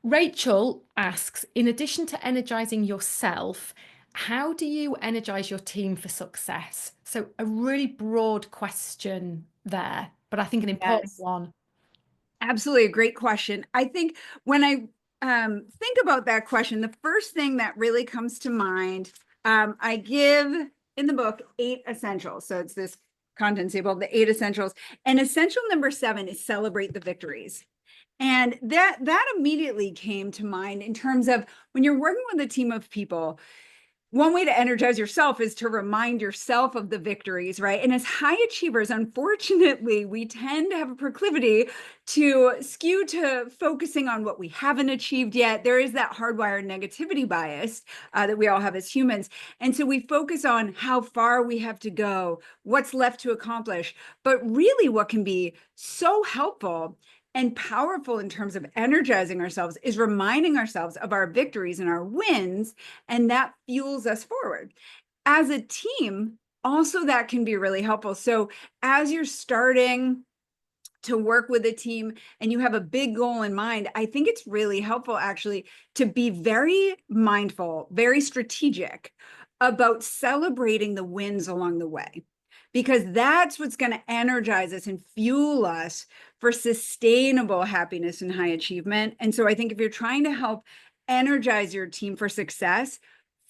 Rachel asks, in addition to energizing yourself, how do you energize your team for success? So, a really broad question there, but I think an important Yes, one. absolutely. A great question. I think when I think about that question, the first thing that really comes to mind, I give in the book 8 essentials. So it's this content table, the 8 essentials. And essential number 7 is celebrate the victories. And that immediately came to mind in terms of when you're working with a team of people. One way to energize yourself is to remind yourself of the victories, right? And as high achievers, unfortunately, we tend to have a proclivity to skew to focusing on what we haven't achieved yet. There is that hardwired negativity bias that we all have as humans. And so we focus on how far we have to go, what's left to accomplish. But really, what can be so helpful and powerful in terms of energizing ourselves is reminding ourselves of our victories and our wins, and that fuels us forward. As a team, also that can be really helpful. So as you're starting to work with a team and you have a big goal in mind, I think it's really helpful actually to be very mindful, very strategic about celebrating the wins along the way, because that's what's going to energize us and fuel us for sustainable happiness and high achievement. And so I think if you're trying to help energize your team for success,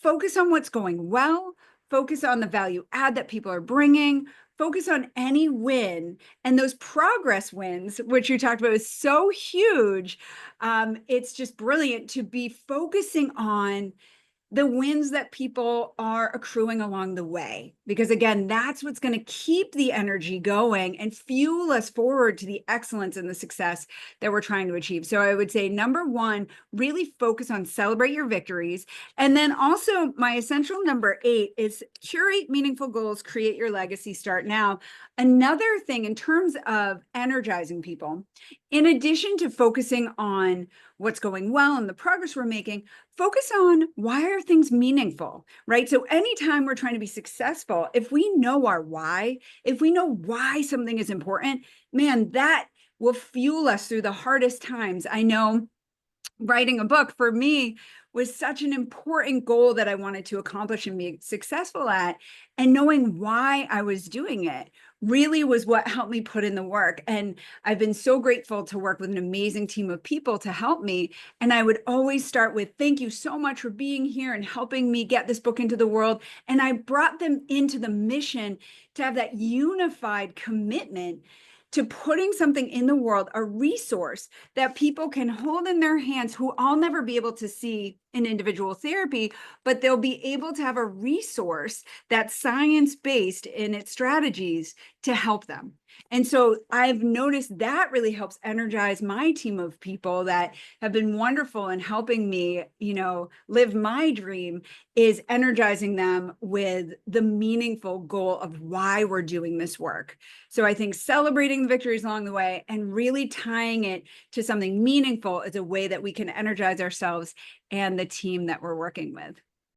focus on what's going well, focus on the value add that people are bringing, focus on any win, and those progress wins, which you talked about, is so huge. It's just brilliant to be focusing on the wins that people are accruing along the way. Because again, that's what's going to keep the energy going and fuel us forward to the excellence and the success that we're trying to achieve. So I would say number one, really focus on celebrate your victories. And then also my essential number 8 is curate meaningful goals, create your legacy, start now. Another thing in terms of energizing people, in addition to focusing on what's going well and the progress we're making, focus on why are things meaningful, right? So anytime we're trying to be successful, if we know our why, if we know why something is important, man, that will fuel us through the hardest times. I know writing a book for me was such an important goal that I wanted to accomplish and be successful at. And knowing why I was doing it really was what helped me put in the work. And I've been so grateful to work with an amazing team of people to help me. And I would always start with, thank you so much for being here and helping me get this book into the world. And I brought them into the mission to have that unified commitment to putting something in the world, a resource that people can hold in their hands, who I'll never be able to see in individual therapy, but they'll be able to have a resource that's science-based in its strategies to help them. And so I've noticed that really helps energize my team of people that have been wonderful in helping me, live my dream, is energizing them with the meaningful goal of why we're doing this work. So I think celebrating the victories along the way and really tying it to something meaningful is a way that we can energize ourselves and the team that we're working with.